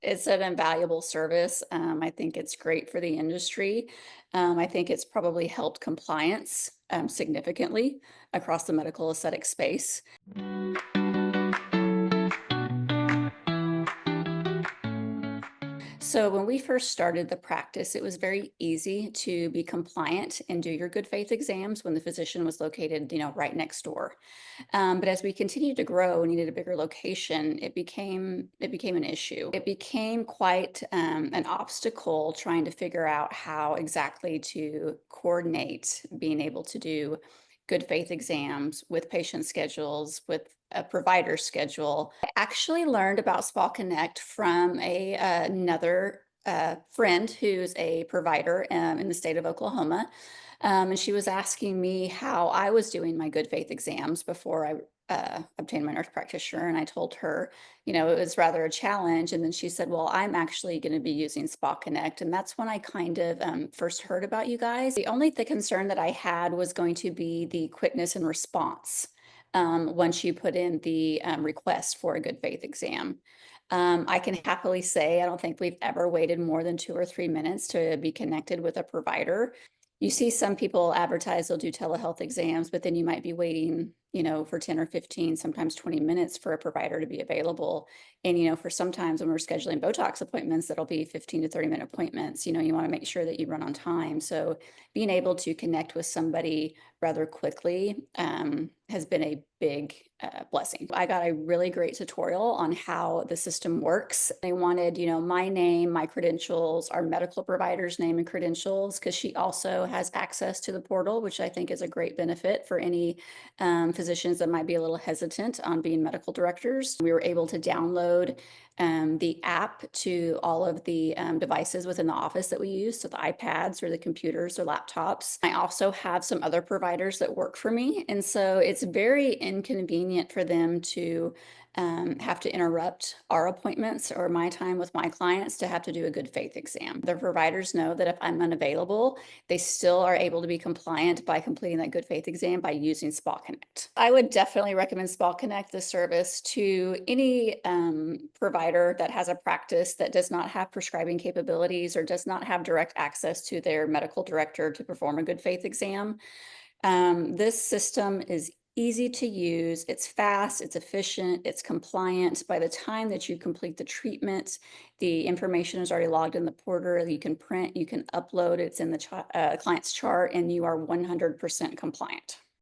It's an invaluable service. I think it's great for the industry. I think it's probably helped compliance significantly across the medical aesthetic space. So when we first started the practice, it was very easy to be compliant and do your good faith exams when the physician was located, right next door. But as we continued to grow and needed a bigger location, it became an issue. It became quite an obstacle trying to figure out how exactly to coordinate being able to do good faith exams with patient schedules, with a provider schedule. I actually learned about Spakinect from another friend who's a provider in the state of Oklahoma. And she was asking me how I was doing my good faith exams before I obtained my nurse practitioner. And I told her, it was rather a challenge. And then she said, well, I'm actually going to be using Spa Connect. And that's when I kind of first heard about you guys. The only concern that I had was going to be the quickness and response once you put in the request for a good faith exam. I can happily say I don't think we've ever waited more than 2 or 3 minutes to be connected with a provider. You see some people advertise they'll do telehealth exams, but then you might be waiting, for 10 or 15, sometimes 20 minutes for a provider to be available. And, for sometimes when we're scheduling Botox appointments, that'll be 15 to 30-minute appointments. You want to make sure that you run on time. So being able to connect with somebody rather quickly has been a big blessing. I got a really great tutorial on how the system works. They wanted, my name, my credentials, our medical provider's name and credentials, because she also has access to the portal, which I think is a great benefit for any physicians that might be a little hesitant on being medical directors. We were able to download the app to all of the devices within the office that we use, so the iPads or the computers or laptops. I also have some other providers that work for me, and so it's very inconvenient for them to have to interrupt our appointments or my time with my clients to have to do a good faith exam. The providers know that if I'm unavailable, they still are able to be compliant by completing that good faith exam by using Spa Connect. I would definitely recommend Spa Connect, the service, to any provider that has a practice that does not have prescribing capabilities or does not have direct access to their medical director to perform a good faith exam. This system is easy to use, it's fast, it's efficient, it's compliant. By the time that you complete the treatment, the information is already logged in the portal. You can print, you can upload, it's in the client's chart, and you are 100% compliant.